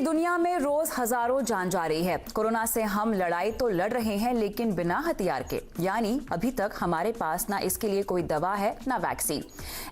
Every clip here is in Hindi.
दुनिया में रोज हजारों जान जा रही है। कोरोना से हम लड़ाई तो लड़ रहे हैं, लेकिन बिना हथियार के, यानी अभी तक हमारे पास ना इसके लिए कोई दवा है ना वैक्सीन।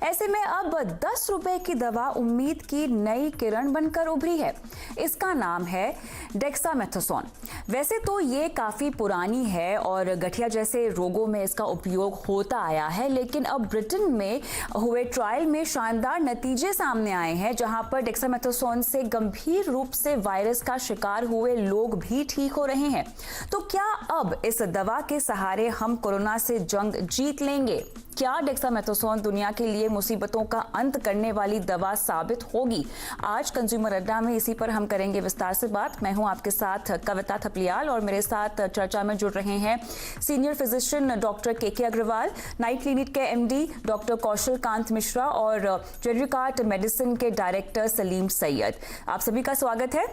ऐसे में अब 10 रुपए की दवा उम्मीद की नई किरण बनकर उभरी है। इसका नाम है डेक्सामेथासोन। वैसे तो ये काफी पुरानी है और गठिया जैसे रोगों में इसका उपयोग होता आया है, लेकिन अब ब्रिटेन में हुए ट्रायल में शानदार नतीजे सामने आए हैं, जहां पर डेक्सामेथासोन से गंभीर रूप से वायरस का शिकार हुए लोग भी ठीक हो रहे हैं। तो क्या अब इस दवा के सहारे हम कोरोना से जंग जीत लेंगे? क्या डेक्सामेथासोन दुनिया के लिए मुसीबतों का अंत करने वाली दवा साबित होगी? आज कंज्यूमर अड्डा में इसी पर हम करेंगे विस्तार से बात। मैं हूं आपके साथ कविता थपलियाल और मेरे साथ चर्चा में जुड़ रहे हैं सीनियर फिजिशियन डॉक्टर के अग्रवाल, नाइट क्लिनिक के एमडी डॉक्टर कौशल कांत मिश्रा और जेनरिक आर्ट मेडिसिन के डायरेक्टर सलीम सैयद। आप सभी का स्वागत है।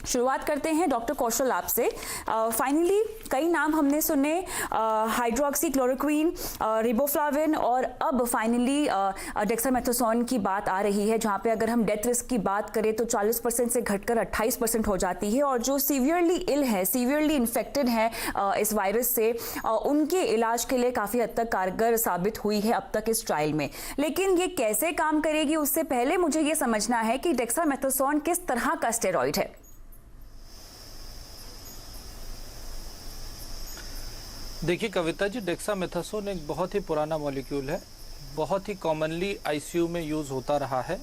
शुरुआत करते हैं डॉक्टर कौशल आपसे। फाइनली कई नाम हमने सुने, हाइड्रोक्सी क्लोरोक्वीन, रिबोफ्लाविन और अब फाइनली डेक्सामेथासोन की बात आ रही है, जहां पे अगर हम डेथ रिस्क की बात करें तो 40% से घटकर 28% हो जाती है, और जो सीवियरली इल है, सीवियरली इन्फेक्टेड है इस वायरस से, उनके इलाज के लिए काफ़ी हद तक कारगर साबित हुई है अब तक इस ट्रायल में। लेकिन ये कैसे काम करेगी, उससे पहले मुझे ये समझना है कि डेक्सामेथासोन किस तरह का स्टेरॉइड है। देखिए कविता जी, डेक्सामेथासोन एक बहुत ही पुराना मॉलिक्यूल है, बहुत ही कॉमनली आईसीयू में यूज़ होता रहा है।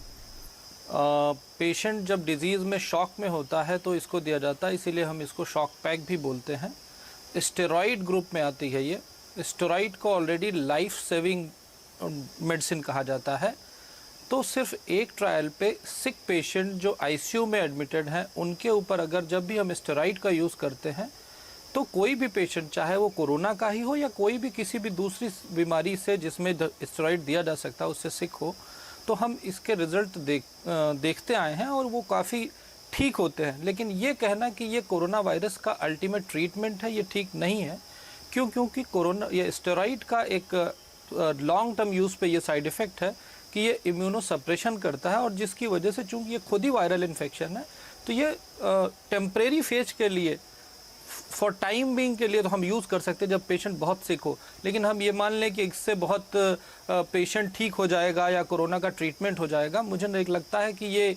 पेशेंट जब डिजीज़ में शॉक में होता है तो इसको दिया जाता है, इसीलिए हम इसको शॉक पैक भी बोलते हैं। स्टेरॉइड ग्रुप में आती है ये। स्टेरॉइड को ऑलरेडी लाइफ सेविंग मेडिसिन कहा जाता है। तो सिर्फ एक ट्रायल पे सिक पेशेंट जो आईसीयू में एडमिटेड हैं, उनके ऊपर अगर जब भी हम स्टेरॉइड का यूज़ करते हैं तो कोई भी पेशेंट, चाहे वो कोरोना का ही हो या कोई भी किसी भी दूसरी बीमारी से जिसमें स्टेरॉइड दिया जा सकता है उससे सिक हो, तो हम इसके रिजल्ट देखते आए हैं और वो काफ़ी ठीक होते हैं। लेकिन ये कहना कि ये कोरोना वायरस का अल्टीमेट ट्रीटमेंट है, ये ठीक नहीं है। क्योंकि कोरोना, ये स्टेरॉइड का एक लॉन्ग टर्म यूज़ पे ये साइड इफ़ेक्ट है कि ये इम्यूनो सप्रेशन करता है, और जिसकी वजह से चूँकि ये खुद ही वायरल इन्फेक्शन है, तो ये टेम्परेरी फेज के लिए, फॉर टाइम बीइंग के लिए तो हम यूज़ कर सकते हैं जब पेशेंट बहुत सिक हो। लेकिन हम ये मान लें कि इससे बहुत पेशेंट ठीक हो जाएगा या कोरोना का ट्रीटमेंट हो जाएगा, मुझे नहीं लगता है कि ये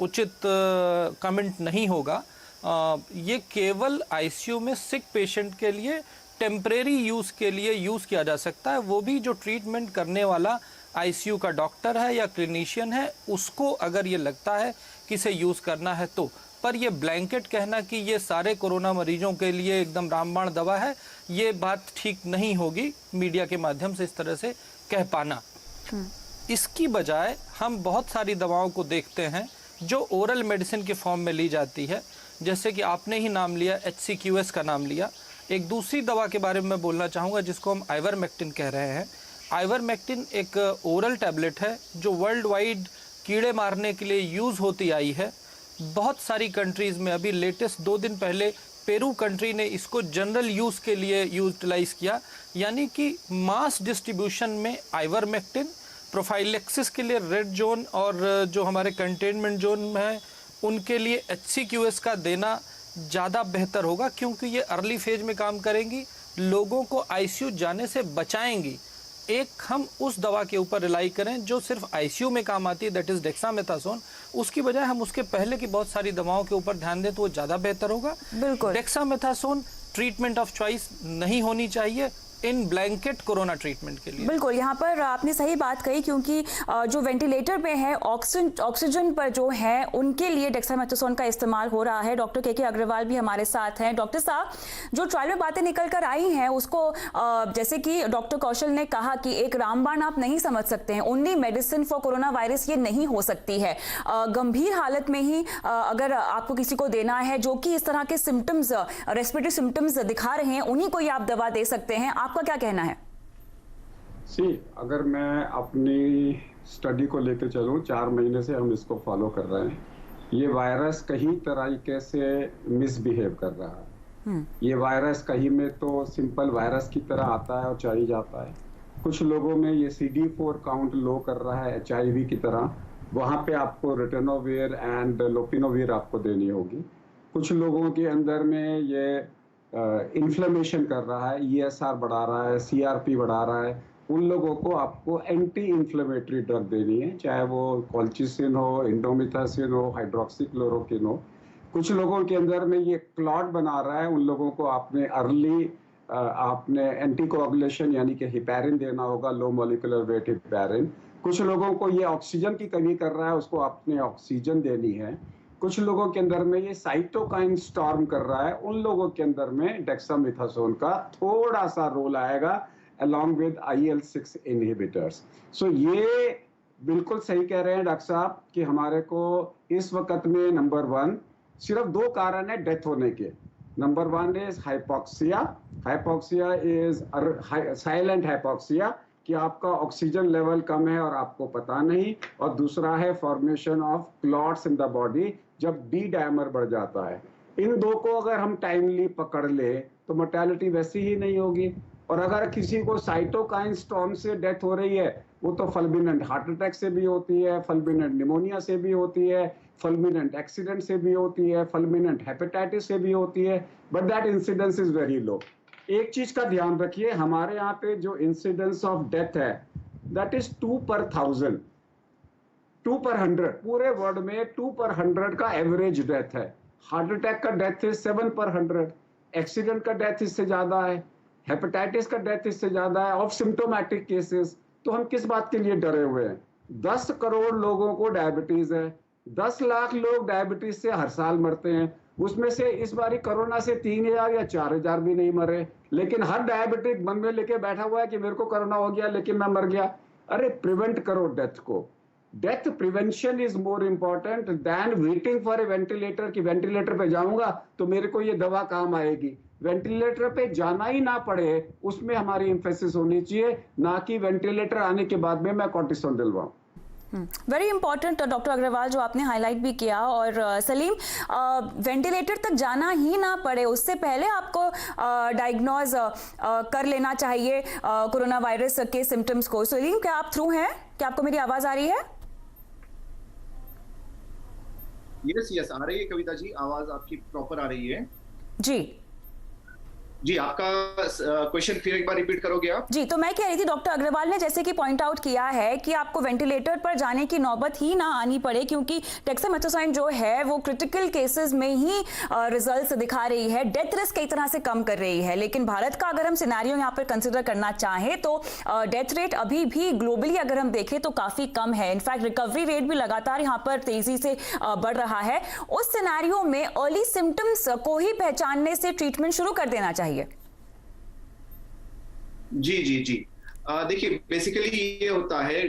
उचित कमेंट नहीं होगा। ये केवल आईसीयू में सिक पेशेंट के लिए टेम्परेरी यूज़ के लिए यूज़ किया जा सकता है। वो भी जो ट्रीटमेंट करने वाला आईसीयू का डॉक्टर है या क्लिनिशियन है, उसको अगर ये लगता है कि इसे यूज़ करना है तो। पर ये ब्लैंकेट कहना कि ये सारे कोरोना मरीजों के लिए एकदम रामबाण दवा है, ये बात ठीक नहीं होगी मीडिया के माध्यम से इस तरह से कह पाना। इसकी बजाय हम बहुत सारी दवाओं को देखते हैं जो ओरल मेडिसिन के फॉर्म में ली जाती है, जैसे कि आपने ही नाम लिया, HCQS का नाम लिया। एक दूसरी दवा के बारे में मैं बोलना चाहूँगा जिसको हम आइवरमेक्टिन कह रहे हैं। आइवरमेक्टिन एक ओरल टैबलेट है जो वर्ल्ड वाइड कीड़े मारने के लिए यूज़ होती आई है। बहुत सारी कंट्रीज़ में, अभी लेटेस्ट 2 दिन पहले पेरू कंट्री ने इसको जनरल यूज़ के लिए यूटिलाइज़ किया, यानी कि मास डिस्ट्रीब्यूशन में आइवरमेक्टिन प्रोफाइलेक्सिस के लिए रेड जोन और जो हमारे कंटेनमेंट जोन में है उनके लिए HCQS का देना ज़्यादा बेहतर होगा, क्योंकि ये अर्ली फेज में काम करेंगी, लोगों को आईसीयू जाने से बचाएंगी। एक हम उस दवा के ऊपर रिलाई करें जो सिर्फ आईसीयू में काम आती है, दैट इज़ डेक्सामेथासोन। उसकी बजाय हम उसके पहले की बहुत सारी दवाओं के ऊपर ध्यान दें तो वो ज़्यादा बेहतर होगा। बिल्कुल, डेक्सामेथासोन ट्रीटमेंट ऑफ चॉइस नहीं होनी चाहिए इन ब्लैंकेट कोरोना ट्रीटमेंट के लिए। बिल्कुल, यहाँ पर आपने सही बात कही, क्योंकि जो वेंटिलेटर पे है, ऑक्सीजन पर जो है, उनके लिए डेक्सामेथासोन का इस्तेमाल हो रहा है। डॉक्टर के अग्रवाल भी हमारे साथ हैं। डॉक्टर साहब, जो ट्रायल में बातें निकल कर आई हैं उसको जैसे कि डॉक्टर कौशल ने कहा कि एक रामबाण आप नहीं समझ सकते हैं, only medicine for corona virus ये नहीं हो सकती है। गंभीर हालत में ही अगर आपको किसी को देना है जो कि इस तरह के सिम्टम्स, रेस्पिरेटरी सिम्टम्स दिखा रहे हैं, उन्हीं को ही आप दवा दे सकते हैं। आपका क्या कहना है? अगर मैं अपनी स्टडी को लेकर चलूं, 4 महीने से हम इसको फॉलो कर रहे हैं। ये वायरस कहीं तरीके से मिसबिहेव कर रहा है। ये वायरस कहीं में तो सिंपल वायरस की तरह आता है और चली जाता है। कुछ लोगों में ये CD4 काउंट लो कर रहा है HIV की तरह, वहाँ पे आपको रिटेनोविर एंड लोपिनोविर आपको देनी होगी। कुछ लोगों के अंदर में ये इन्फ्लेमेशन कर रहा है, ESR बढ़ा रहा है, CRP बढ़ा रहा है, उन लोगों को आपको एंटी इन्फ्लेमेटरी ड्रग देनी है, चाहे वो कॉल्चिसिन हो, इंडोमिथासिन हो, हाइड्रोक्सीक्लोरोक्विन हो। कुछ लोगों के अंदर में ये क्लॉट बना रहा है, उन लोगों को आपने एंटीकोagulation यानी कि हिपैरिन देना होगा, लो मॉलिक्यूलर वेट हिपैरिन। कुछ लोगों को ये ऑक्सीजन की कमी कर रहा है, उसको आपने ऑक्सीजन देनी है। कुछ लोगों के अंदर में ये साइटोकाइन स्टॉर्म कर रहा है, उन लोगों के अंदर में डेक्सामेथासोन का थोड़ा सा रोल आएगा along with IL-6 inhibitors। So ये बिल्कुल सही कह रहे हैं डॉक्टर साहब कि हमारे को इस वक्त में नंबर 1 सिर्फ 2 कारण है डेथ होने के। Number 1 is hypoxia. Hypoxia is silent hypoxia कि आपका ऑक्सीजन लेवल कम है और आपको पता नहीं, और दूसरा है formation of clots in the body जब डी डायमर बढ़ जाता है। इन दो को अगर हम टाइमली पकड़ ले तो मोर्टेलिटी वैसी ही नहीं होगी। और अगर किसी को साइटोकाइन स्टॉर्म से डेथ हो रही है, वो तो फल्मिनेंट हार्ट अटैक से भी होती है, फल्मिनेंट निमोनिया से भी होती है, फल्मिनेंट एक्सीडेंट से भी होती है, फल्मिनेंट हेपेटाइटिस से भी होती है, but that incidence is very low. एक चीज का ध्यान रखिए, हमारे यहाँ पे जो इंसिडेंस ऑफ डेथ है दैट इज 2 per 1000, 2 per 100, पूरे वर्ल्ड में 2 per 100 का एवरेज डेथ है। हार्ट अटैक का डेथ इज 7 per 100, एक्सीडेंट का डेथ इससे ज्यादा है, हेपेटाइटिस का डेथ इससे ज्यादा है, ऑफ सिम्टोमैटिक केसेस। तो हम किस बात के लिए डरे हुए हैं? 10 करोड़ लोगों को डायबिटीज है, 10 लाख लोग डायबिटीज से हर साल मरते हैं, उसमें से इस बारी कोरोना से 3000 या 4000 भी नहीं मरे, लेकिन हर डायबिटिक मन में लेके बैठा हुआ है कि मेरे को कोरोना हो गया लेकिन मैं मर गया। अरे प्रिवेंट करो डेथ को। Death prevention is more important then waiting for a ventilator कि वेंटिलेटर पे जाऊंगा तो मेरे को ये दवा काम आएगी। वेंटिलेटर पे जाना ही ना पड़े, उसमें हमारी एम्फेसिस होनी चाहिए, ना कि वेंटिलेटर आने के बाद में मैं कॉर्टिसोन दिलवाऊं। वेरी इंपॉर्टेंट डॉक्टर अग्रवाल जो आपने हाईलाइट भी किया। और सलीम, वेंटिलेटर तक जाना ही ना पड़े उससे पहले आपको डायग्नोज कर लेना चाहिए कोरोना वायरस के सिम्टम्स को। सलीम, क्या आप थ्रू हैं? क्या आपको मेरी आवाज आ रही है? यस आ रही है कविता जी, आवाज आपकी प्रॉपर आ रही है जी। आपका क्वेश्चन फिर एक बार रिपीट करोगे आप? जी, तो मैं कह रही थी डॉक्टर अग्रवाल ने जैसे कि पॉइंट आउट किया है कि आपको वेंटिलेटर पर जाने की नौबत ही ना आनी पड़े, क्योंकि डेक्सामेथासोन जो है वो क्रिटिकल केसेस में ही रिजल्ट्स दिखा रही है, डेथ रिस्क कई तरह से कम कर रही है। लेकिन भारत का अगर हम सिनेरियो यहाँ पर कंसिडर करना चाहें तो डेथ रेट अभी भी ग्लोबली अगर हम देखें तो काफी कम है। इनफैक्ट रिकवरी रेट भी लगातार यहाँ पर तेजी से बढ़ रहा है। उस सिनेरियो में अर्ली सिम्टम्स को ही पहचानने से ट्रीटमेंट शुरू कर देना चाहिए। जी देखिए, बेसिकली ये होता है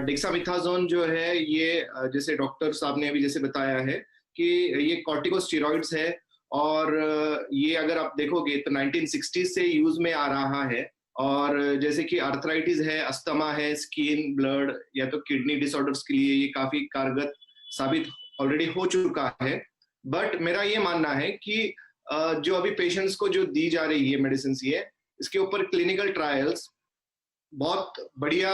डेक्सामेथासोन जो है ये जैसे डॉक्टर साहब ने अभी जैसे बताया है कि ये कॉर्टिकोस्टेरॉइड्स है, और ये अगर आप देखोगे तो 1960s से यूज में आ रहा है। और जैसे कि आर्थराइटिस है, अस्थमा है, स्किन, ब्लड या तो किडनी डिसऑर्डर्स के लिए ये काफी कारगर साबित ऑलरेडी हो चुका है। बट मेरा ये मानना है कि जो अभी पेशेंट्स को जो दी जा रही है मेडिसिन ये, इसके ऊपर क्लिनिकल ट्रायल्स बहुत बढ़िया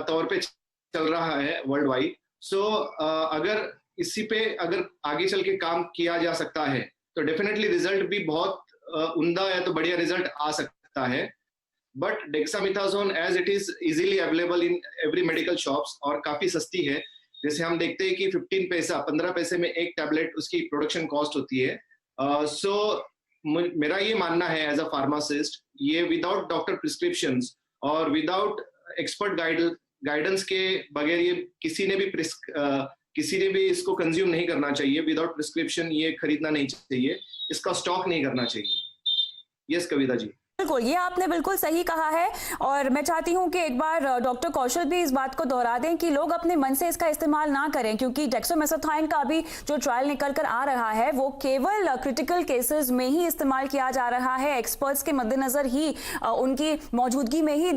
तौर पे चल रहा है वर्ल्ड वाइड। सो अगर इसी पे अगर आगे चल के काम किया जा सकता है तो डेफिनेटली रिजल्ट भी बहुत उम्दा या तो बढ़िया रिजल्ट आ सकता है। But dexamethasone as it is easily available in every medical shops और काफी सस्ती है। जैसे हम देखते हैं कि 15 पैसे में एक टैबलेट उसकी प्रोडक्शन कॉस्ट होती है। मेरा ये मानना है एज अ फार्मासिस्ट, ये विदाउट डॉक्टर प्रिस्क्रिप्शंस और विदाउट एक्सपर्ट गाइडेंस के बगैर ये किसी ने भी इसको कंज्यूम नहीं करना चाहिए। विदाउट प्रिस्क्रिप्शन ये खरीदना नहीं चाहिए, इसका स्टॉक नहीं करना चाहिए। यस कविता जी, बिल्कुल, ये आपने बिल्कुल सही कहा है। और मैं चाहती हूं कि एक बार डॉक्टर कौशल भी इस बात को दोहरा दें कि लोग अपने मन से इसका इस्तेमाल ना करें, क्योंकि डेक्सामेथासोन का अभी जो ट्रायल निकल कर आ रहा है वो केवल क्रिटिकल केसेस में ही इस्तेमाल किया जा रहा है। एक्सपर्ट्स के मद्देनजर ही उनकी मौजूदगी में ही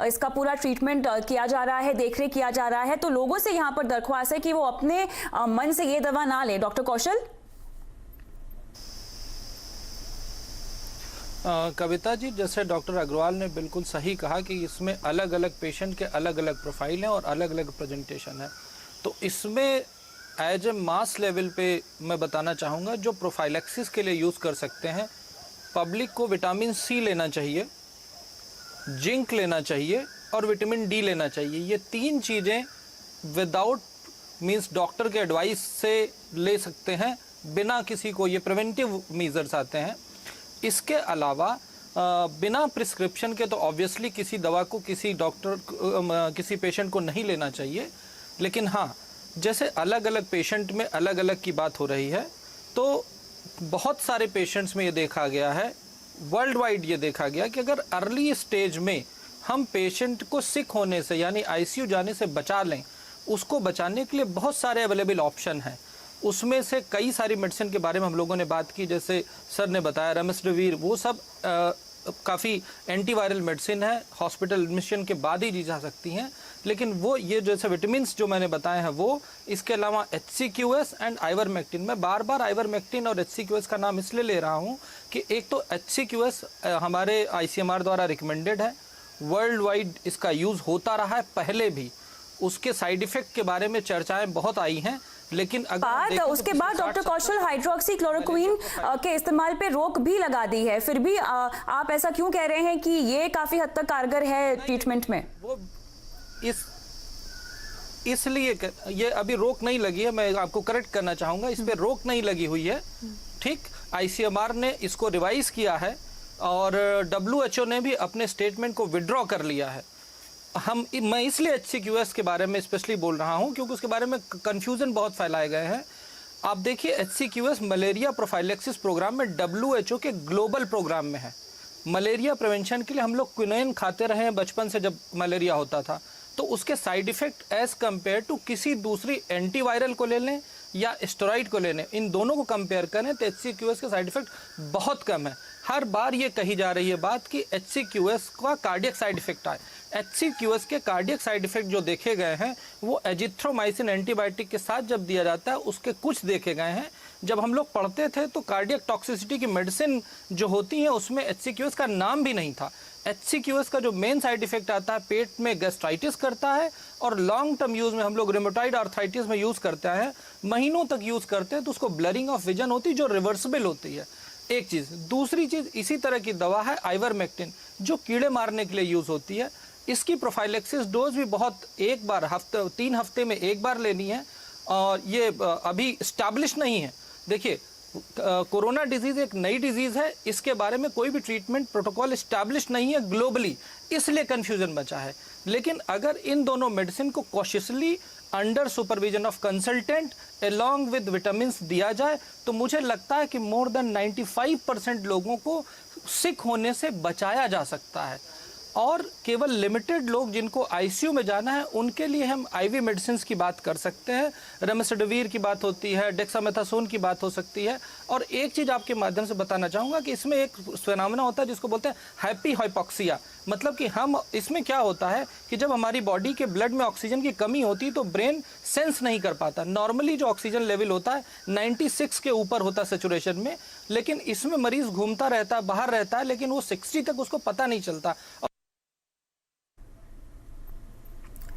इसका पूरा ट्रीटमेंट किया जा रहा है, देखरेख किया जा रहा है। तो लोगों से यहाँ पर दरख्वास्त है कि वो अपने मन से ये दवा ना लें। डॉक्टर कौशल। कविता जी, जैसे डॉक्टर अग्रवाल ने बिल्कुल सही कहा कि इसमें अलग अलग पेशेंट के अलग अलग प्रोफाइल हैं और अलग अलग प्रेजेंटेशन है। तो इसमें एज ए मास लेवल पे मैं बताना चाहूँगा, जो प्रोफाइलैक्सिस के लिए यूज़ कर सकते हैं, पब्लिक को विटामिन सी लेना चाहिए, जिंक लेना चाहिए और विटामिन डी लेना चाहिए। ये 3 चीज़ें विदाउट मींस डॉक्टर के एडवाइस से ले सकते हैं, बिना किसी को, ये प्रिवेंटिव मेजर्स आते हैं। इसके अलावा बिना प्रिस्क्रिप्शन के तो ऑब्वियसली किसी दवा को किसी डॉक्टर किसी पेशेंट को नहीं लेना चाहिए। लेकिन हाँ, जैसे अलग अलग पेशेंट में अलग अलग की बात हो रही है, तो बहुत सारे पेशेंट्स में ये देखा गया है, वर्ल्ड वाइड ये देखा गया कि अगर अर्ली स्टेज में हम पेशेंट को सिक होने से यानी आईसीयू जाने से बचा लें, उसको बचाने के लिए बहुत सारे अवेलेबल ऑप्शन हैं। उसमें से कई सारी मेडिसिन के बारे में हम लोगों ने बात की, जैसे सर ने बताया रेमडेसिविर, वो सब काफ़ी एंटीवायरल मेडिसिन है, हॉस्पिटल एडमिशन के बाद ही दी जा सकती हैं। लेकिन वो ये जैसे विटामिन जो मैंने बताए हैं वो, इसके अलावा HCQS एंड आइवरमेक्टिन। मैं बार बार आइवरमेक्टिन और HCQS का नाम इसलिए ले रहा हूँ कि एक तो HCQS हमारे ICMR द्वारा रिकमेंडेड है, वर्ल्ड वाइड इसका यूज़ होता रहा है पहले भी, उसके साइड इफ़ेक्ट के बारे में चर्चाएं बहुत आई हैं। लेकिन अगर उसके बाद डॉक्टर कौशल हाइड्रोक्सी क्लोरोक्विन के इस्तेमाल पे रोक भी लगा दी है, फिर भी आप ऐसा क्यों कह रहे हैं कि ये काफी हद तक कारगर है ट्रीटमेंट में? वो इसलिए ये अभी रोक नहीं लगी है, मैं आपको करेक्ट करना चाहूंगा, इस पे रोक नहीं लगी हुई है। ठीक, ICMR ने इसको रिवाइज किया है और WHO ने भी अपने स्टेटमेंट को विड्रॉ कर लिया है। मैं इसलिए HCQS के बारे में स्पेशली बोल रहा हूं क्योंकि उसके बारे में कंफ्यूजन बहुत फैलाए गए हैं। आप देखिए, HCQS मलेरिया प्रोफाइलैक्सिस प्रोग्राम में WHO के ग्लोबल प्रोग्राम में है। मलेरिया प्रिवेंशन के लिए हम लोग क्विनोइन खाते रहे हैं बचपन से, जब मलेरिया होता था, तो उसके side effect as compare to किसी दूसरी एंटीवायरल को ले लें या स्टेरॉइड को ले लें, इन दोनों को कंपेयर करें तो HCQS के साइड इफेक्ट बहुत कम है। हर बार ये कही जा रही है बात कि HCQS का कार्डियक साइड इफेक्ट आए। HCQS के कार्डियक साइड इफेक्ट जो देखे गए हैं वो एजिथ्रोमाइसिन एंटीबायोटिक के साथ जब दिया जाता है उसके कुछ देखे गए हैं। जब हम लोग पढ़ते थे तो कार्डियक टॉक्सिसिटी की मेडिसिन जो होती है उसमें HCQS का नाम भी नहीं था। HCQS का जो मेन साइड इफेक्ट आता है, पेट में गैस्ट्राइटिस करता है और लॉन्ग टर्म यूज में हम लोग रिमोटाइड आर्थराइटिस में यूज करते हैं, महीनों तक यूज करते हैं, तो उसको ब्लरिंग ऑफ विजन होती है जो रिवर्सिबल होती है। एक चीज, दूसरी चीज, इसी तरह की दवा है आइवरमेक्टिन जो कीड़े मारने के लिए यूज होती है। इसकी प्रोफाइलैक्सिस डोज भी बहुत, एक बार 3 हफ्ते में एक बार लेनी है और ये अभी स्टैब्लिश नहीं है। देखिए, कोरोना डिजीज एक नई डिजीज है, इसके बारे में कोई भी ट्रीटमेंट प्रोटोकॉल स्टैब्लिश नहीं है ग्लोबली, इसलिए कंफ्यूजन बचा है। लेकिन अगर इन दोनों मेडिसिन को cautiously under supervision of consultant along with vitamin दिया जाए तो मुझे लगता है कि मोर देन 95% लोगों को सिक होने से बचाया जा सकता है। और केवल लिमिटेड लोग जिनको आईसीयू में जाना है उनके लिए हम आईवी मेडिसिन की बात कर सकते हैं, रेमडेसिविर की बात होती है, डेक्सामेथासोन की बात हो सकती है। और एक चीज़ आपके माध्यम से बताना चाहूँगा कि इसमें एक फिनोमेना होता है जिसको बोलते हैं हैप्पी हाइपोक्सिया। मतलब कि हम इसमें क्या होता है कि जब हमारी बॉडी के ब्लड में ऑक्सीजन की कमी होती है तो ब्रेन सेंस नहीं कर पाता। नॉर्मली जो ऑक्सीजन लेवल होता है 96 के ऊपर होता है सेचुरेशन में, लेकिन इसमें मरीज घूमता रहता है, बाहर रहता है, लेकिन वो 60 तक उसको पता नहीं चलता।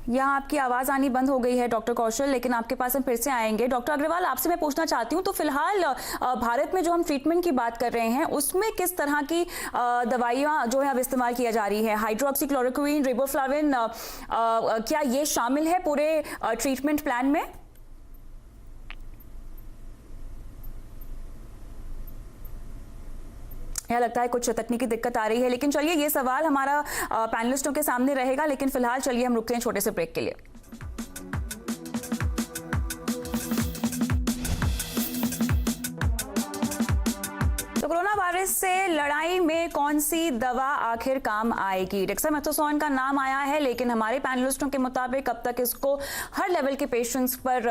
यहाँ आपकी आवाज़ आनी बंद हो गई है डॉक्टर कौशल, लेकिन आपके पास हम फिर से आएंगे। डॉक्टर अग्रवाल, आपसे मैं पूछना चाहती हूँ, तो फिलहाल भारत में जो हम ट्रीटमेंट की बात कर रहे हैं उसमें किस तरह की दवाइयाँ जो है अब इस्तेमाल किया जा रही है? हाइड्रोक्सी क्लोरोक्विन, रिबोफ्लाविन, क्या ये शामिल है पूरे ट्रीटमेंट प्लान में? यह लगता है कुछ तकनीकी दिक्कत आ रही है, लेकिन चलिए ये सवाल हमारा पैनलिस्टों के सामने रहेगा। लेकिन फिलहाल चलिए हम रुकते हैं छोटे से ब्रेक के लिए। तो कोरोना वायरस से लड़ाई में कौन सी दवा आखिर काम आएगी? डेक्सामेथासोन का नाम आया है, लेकिन हमारे पैनलिस्टों के मुताबिक अब तक इसको हर लेवल के पेशेंट्स पर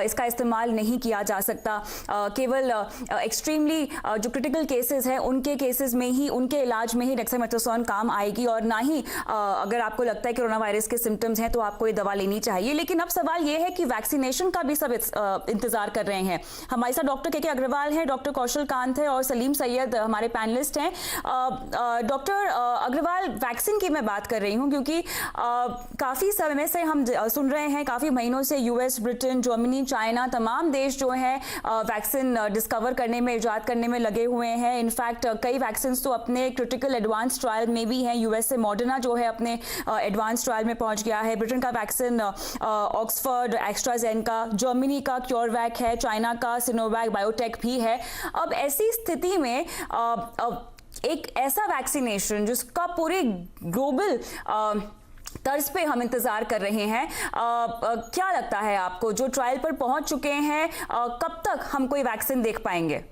इसका इस्तेमाल नहीं किया जा सकता। केवल एक्सट्रीमली जो क्रिटिकल केसेस हैं उनके केसेस में ही, उनके इलाज में ही डेक्सामेथासोन काम आएगी, और ना ही अगर आपको लगता है कि कोरोना वायरस के सिम्टम्स हैं तो आपको ये दवा लेनी चाहिए। लेकिन अब सवाल ये है कि वैक्सीनेशन का भी सब इंतजार कर रहे हैं। हमारे साथ डॉक्टर के अग्रवाल हैं, डॉक्टर कौशल कांत है और सलीम सैयद हमारे पैनलिस्ट हैं। डॉक्टर अग्रवाल, वैक्सीन की मैं बात कर रही हूँ क्योंकि काफ़ी समय से हम सुन रहे हैं, काफ़ी महीनों से यूएस, ब्रिटेन, जर्मनी, चाइना तमाम देश जो हैं वैक्सीन डिस्कवर करने में, इजाद करने में लगे हुए हैं। इनफैक्ट कई वैक्सीन तो अपने क्रिटिकल एडवांस ट्रायल में भी हैं। यूएस से मॉडर्ना जो है अपने एडवांस ट्रायल में पहुंच गया है, ब्रिटेन का वैक्सीन ऑक्सफोर्ड एस्ट्राजेनेका, जर्मनी का क्योरवैक है, चाइना का सिनोवैक बायोटेक भी है। अब ऐसी स्थिति में एक ऐसा वैक्सीनेशन जिसका पूरे ग्लोबल तर्ज पे हम इंतजार कर रहे हैं, क्या लगता है आपको, जो ट्रायल पर पहुंच चुके हैं, कब तक हम कोई वैक्सीन देख पाएंगे?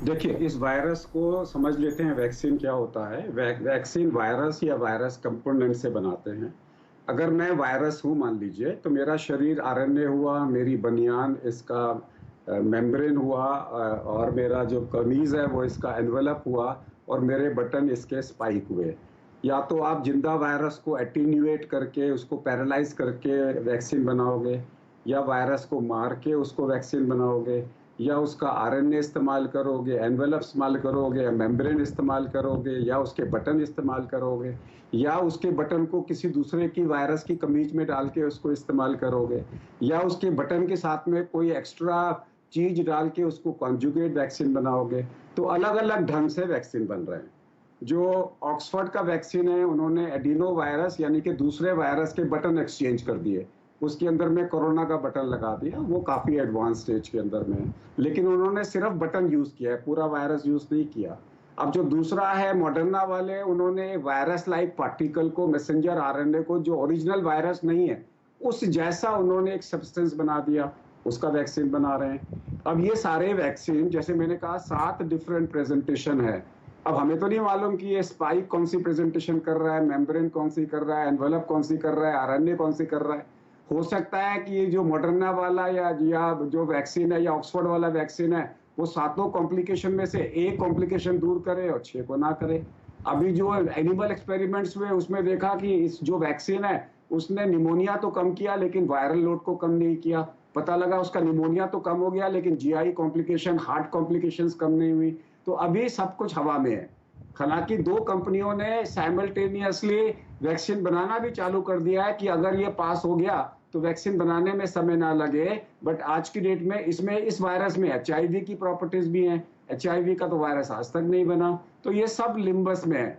देखिए, इस वायरस को समझ लेते हैं वैक्सीन क्या होता है। वैक्सीन वायरस या वायरस कंपोनेंट से बनाते हैं। अगर मैं वायरस हूँ मान लीजिए, तो मेरा शरीर आरएनए हुआ, मेरी बनियान इसका मेम्ब्रेन हुआ, और मेरा जो कमीज है वो इसका एनवेलप हुआ, और मेरे बटन इसके स्पाइक हुए। या तो आप जिंदा वायरस को एटीन्यूएट करके उसको पैरालाइज करके वैक्सीन बनाओगे, या वायरस को मार के उसको वैक्सीन बनाओगे, या उसका आरएनए इस्तेमाल करोगे, एनवेलप इस्तेमाल करोगे, या मेम्ब्रेन इस्तेमाल करोगे, या उसके बटन इस्तेमाल करोगे, या उसके बटन को किसी दूसरे की वायरस की कमीज में डाल के उसको इस्तेमाल करोगे, या उसके बटन के साथ में कोई एक्स्ट्रा चीज डाल के उसको कॉन्जुगेट वैक्सीन बनाओगे। तो अलग अलग ढंग से वैक्सीन बन रहे हैं। जो ऑक्सफोर्ड का वैक्सीन है, उन्होंने एडिनो वायरस यानी कि दूसरे वायरस के बटन एक्सचेंज कर दिए, उसके अंदर में कोरोना का बटन लगा दिया। वो काफी एडवांस स्टेज के अंदर में है, लेकिन उन्होंने सिर्फ बटन यूज किया है, पूरा वायरस यूज नहीं किया। अब जो दूसरा है मॉडर्ना वाले, उन्होंने वायरस लाइक पार्टिकल को, मैसेंजर आरएनए को, जो ओरिजिनल वायरस नहीं है उस जैसा उन्होंने एक सब्सटेंस बना दिया, उसका वैक्सीन बना रहे हैं। अब ये सारे वैक्सीन, जैसे मैंने कहा, 7 डिफरेंट प्रेजेंटेशन है। अब हमें तो नहीं मालूम कि ये स्पाइक कौन सी प्रेजेंटेशन कर रहा है, मेम्ब्रेन कौन सी कर रहा है, एनवेलप कौन सी कर रहा है, आरएनए कौन सी कर रहा है। हो सकता है कि ये जो मॉडर्ना वाला या जो वैक्सीन है या ऑक्सफोर्ड वाला वैक्सीन है, वो 7 कॉम्प्लिकेशन में से एक कॉम्प्लिकेशन दूर करे और 6 को ना करे। अभी जो एनिमल एक्सपेरिमेंट्स हुए उसमें देखा कि इस जो वैक्सीन है उसने निमोनिया तो कम किया लेकिन वायरल लोड को कम नहीं किया। पता लगा उसका निमोनिया तो कम हो गया लेकिन जीआई कॉम्प्लिकेशन, हार्ट कॉम्प्लिकेशंस कम नहीं हुई। तो अभी सब कुछ हवा में है। हालांकि 2 कंपनियों ने साइमल्टेनियसली वैक्सीन बनाना भी चालू कर दिया है कि अगर ये पास हो गया तो वैक्सीन बनाने में समय ना लगे। बट आज की डेट में इसमें, इस वायरस में एचआईवी की प्रॉपर्टीज भी हैं। एचआईवी का तो वायरस आज तक नहीं बना। तो ये सब लिम्बस में है,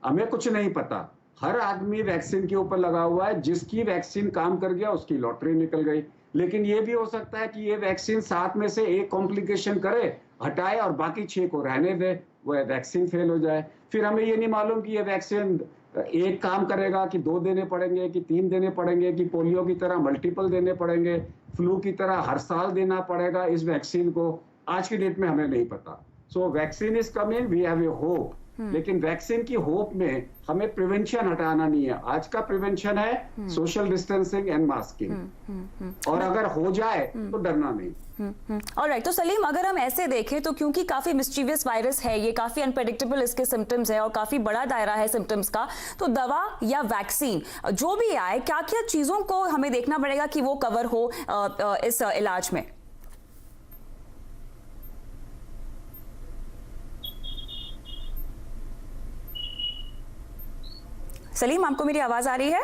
हमें कुछ नहीं पता। हर आदमी वैक्सीन के ऊपर लगा हुआ है, जिसकी वैक्सीन काम कर गया उसकी लॉटरी निकल गई। लेकिन ये भी हो सकता है कि ये वैक्सीन 7 में से एक कॉम्प्लिकेशन करे, हटाए और बाकी 6 को रहने दे, वो वैक्सीन फेल हो जाए। फिर हमें ये नहीं मालूम कि ये वैक्सीन एक काम करेगा कि 2 देने पड़ेंगे कि 3 देने पड़ेंगे, कि पोलियो की तरह मल्टीपल देने पड़ेंगे, फ्लू की तरह हर साल देना पड़ेगा इस वैक्सीन को। आज की डेट में हमें नहीं पता। So vaccine is coming, we have a hope. लेकिन वैक्सीन की होप में हमें प्रिवेंशन हटाना नहीं है। आज का प्रिवेंशन है सोशल डिस्टेंसिंग एंड मास्किंग। और अगर हो जाए तो डरना नहीं। ऑलराइट, तो सलीम, अगर हम ऐसे देखें तो क्योंकि काफी मिस्चीवियस वायरस है ये, काफी अनप्रेडिक्टेबल इसके सिम्टम्स है और काफी बड़ा दायरा है सिम्टम्स का, तो दवा या वैक्सीन जो भी आए, क्या क्या चीजों को हमें देखना पड़ेगा कि वो कवर हो इस इलाज में? सलीम, आपको मेरी आवाज आ रही है?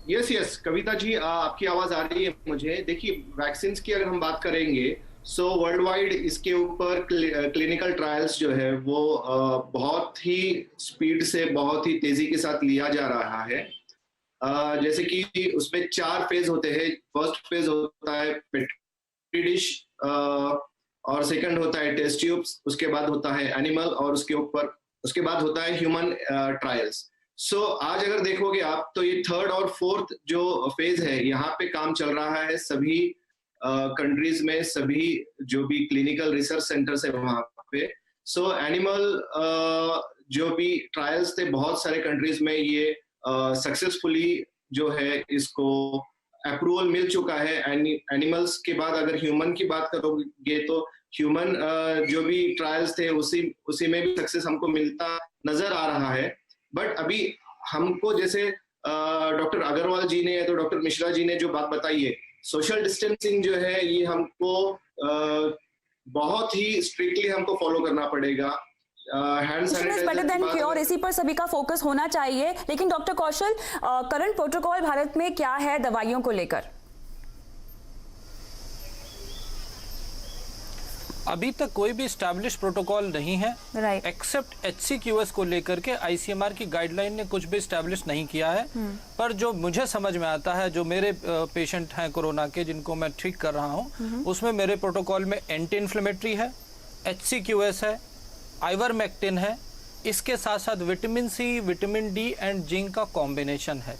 यस कविता जी, आपकी आवाज आ रही है मुझे। देखिए, वैक्सीन की अगर हम बात करेंगे, सो वर्ल्ड वाइड इसके ऊपर क्लिनिकल ट्रायल्स जो है वो बहुत ही स्पीड से, बहुत ही तेजी के साथ लिया जा रहा है। जैसे कि उसमें 4 फेज होते हैं। फर्स्ट फेज होता है पेट्री डिश, और सेकंड होता है टेस्ट ट्यूब्स, उसके बाद होता है एनिमल, और उसके बाद होता है ह्यूमन ट्रायल्स। सो आज अगर देखोगे आप, तो ये 3rd और 4th जो फेज है, यहाँ पे काम चल रहा है सभी कंट्रीज में, सभी जो भी क्लिनिकल रिसर्च सेंटर्स है वहां पे। सो एनिमल जो भी ट्रायल्स थे, बहुत सारे कंट्रीज में ये सक्सेसफुली जो है इसको अप्रूवल मिल चुका है। एनिमल्स के बाद अगर ह्यूमन की बात करोगे तो ह्यूमन जो भी ट्रायल्स थे उसी में भी सक्सेस हमको मिलता नजर आ रहा है। बट अभी हमको, जैसे डॉक्टर अग्रवाल जी ने तो डॉक्टर मिश्रा जी ने जो बात बताई है, सोशल डिस्टेंसिंग जो है ये हमको बहुत ही स्ट्रिक्टली हमको फॉलो करना पड़ेगा। Hand better than sanitiser cure, इसी पर सभी का फोकस होना चाहिए। लेकिन doctor Kaushal, current protocol Bharat में क्या है दवाइयों को लेकर? अभी तक कोई भी स्टैब्लिश प्रोटोकॉल नहीं है, राइट, एक्सेप्ट HCQS को लेकर के ICMR की गाइडलाइन ने कुछ भी स्टैब्लिश नहीं किया है। पर जो मुझे समझ में आता है, जो मेरे पेशेंट हैं कोरोना के जिनको मैं ठीक कर रहा हूं, उसमें मेरे प्रोटोकॉल में एंटी इन्फ्लेमेटरी है, HCQS है, आइवरमेक्टिन है, इसके साथ साथ vitamin C, vitamin D and zinc का कॉम्बिनेशन है।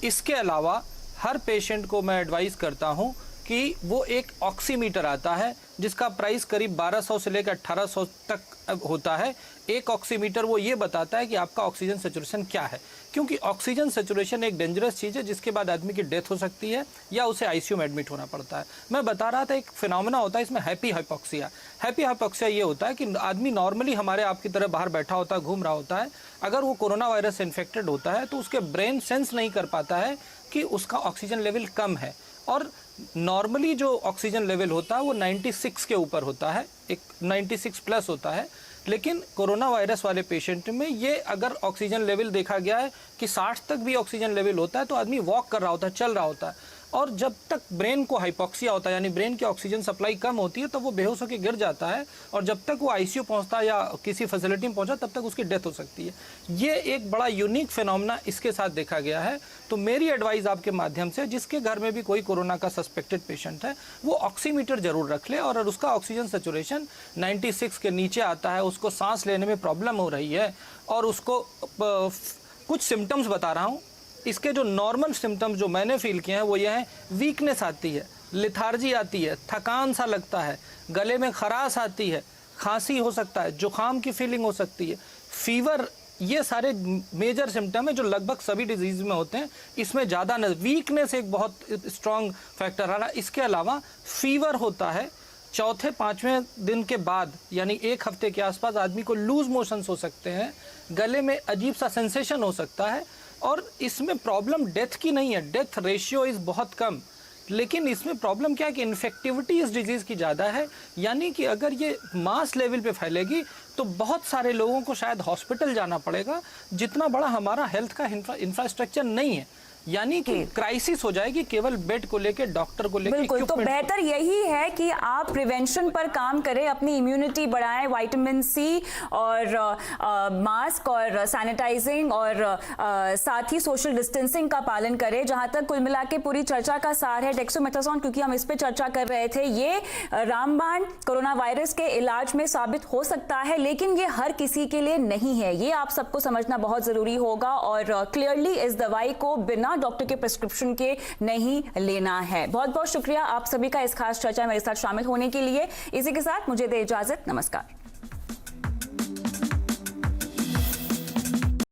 इसके अलावा हर पेशेंट को मैं एडवाइस करता हूं कि वो एक ऑक्सीमीटर आता है जिसका प्राइस करीब 1200 से लेकर 1800 तक होता है। एक ऑक्सीमीटर वो ये बताता है कि आपका ऑक्सीजन सैचुरेशन क्या है, क्योंकि ऑक्सीजन सैचुरेशन एक डेंजरस चीज़ है जिसके बाद आदमी की डेथ हो सकती है या उसे ICU में एडमिट होना पड़ता है। मैं बता रहा था, एक फिनोमेना होता है इसमें हैप्पी हाइपोक्सिया। हैप्पी हाइपोक्सिया ये होता है कि आदमी नॉर्मली हमारे आपकी तरह बाहर बैठा होता है, घूम रहा होता है, अगर वो कोरोना वायरस से इन्फेक्टेड होता है तो उसके ब्रेन सेंस नहीं कर पाता है कि उसका ऑक्सीजन लेवल कम है। और नॉर्मली जो ऑक्सीजन लेवल होता है वो 96 के ऊपर होता है, एक 96 प्लस होता है। लेकिन कोरोना वायरस वाले पेशेंट में ये अगर ऑक्सीजन लेवल देखा गया है कि 60 तक भी ऑक्सीजन लेवल होता है तो आदमी वॉक कर रहा होता है, चल रहा होता है, और जब तक ब्रेन को हाइपोक्सिया होता है यानी ब्रेन की ऑक्सीजन सप्लाई कम होती है तो वो बेहोश होकर गिर जाता है, और जब तक वो ICU पहुंचता है या किसी फैसिलिटी में पहुंचा तब तक उसकी डेथ हो सकती है। ये एक बड़ा यूनिक फिनोमेना इसके साथ देखा गया है। तो मेरी एडवाइस आपके माध्यम से, जिसके घर में भी कोई कोरोना का सस्पेक्टेड पेशेंट है वो ऑक्सीमीटर जरूर रख ले, और उसका ऑक्सीजन सैचुरेशन 96 के नीचे आता है, उसको सांस लेने में प्रॉब्लम हो रही है और उसको कुछ सिम्टम्स बता रहा हूँ, इसके जो नॉर्मल सिम्टम्स जो मैंने फील किए हैं वो ये हैं, वीकनेस आती है, लिथार्जी आती है, थकान सा लगता है, गले में खराश आती है, खांसी हो सकता है, जुकाम की फीलिंग हो सकती है, फीवर, ये सारे मेजर सिम्टम है जो लगभग सभी डिजीज में होते हैं। इसमें ज़्यादा वीकनेस एक बहुत स्ट्रॉन्ग फैक्टर आ रहा है। इसके अलावा फीवर होता है, चौथे पाँचवें दिन के बाद यानी एक हफ्ते के आसपास आदमी को लूज मोशंस हो सकते हैं, गले में अजीब सा सेंसेशन हो सकता है, और इसमें प्रॉब्लम डेथ की नहीं है, डेथ रेशियो इज़ बहुत कम, लेकिन इसमें प्रॉब्लम क्या है कि इन्फेक्टिविटी इस डिजीज़ की ज़्यादा है, यानी कि अगर ये मास लेवल पे फैलेगी तो बहुत सारे लोगों को शायद हॉस्पिटल जाना पड़ेगा, जितना बड़ा हमारा हेल्थ का इंफ्रास्ट्रक्चर नहीं है, यानी कि क्राइसिस हो जाएगी केवल बेड को लेके, डॉक्टर को लेके। बिल्कुल, तो बेहतर यही है कि आप प्रिवेंशन पर काम करें, अपनी इम्यूनिटी बढ़ाएं, विटामिन C और मास्क और सैनिटाइजिंग और साथ ही सोशल डिस्टेंसिंग का पालन करें। जहां तक कुल मिला के पूरी चर्चा का सार है डेक्सामेथासोन, क्योंकि हम इस पे चर्चा कर रहे थे, ये रामबाण कोरोना वायरस के इलाज में साबित हो सकता है, लेकिन ये हर किसी के लिए नहीं है, ये आप सबको समझना बहुत जरूरी होगा, और क्लियरली इस दवाई को बिना डॉक्टर के प्रिस्क्रिप्शन के नहीं लेना है। बहुत बहुत शुक्रिया आप सभी का इस खास चर्चा में मेरे साथ शामिल होने के लिए। इसी के साथ मुझे दे इजाजत, नमस्कार।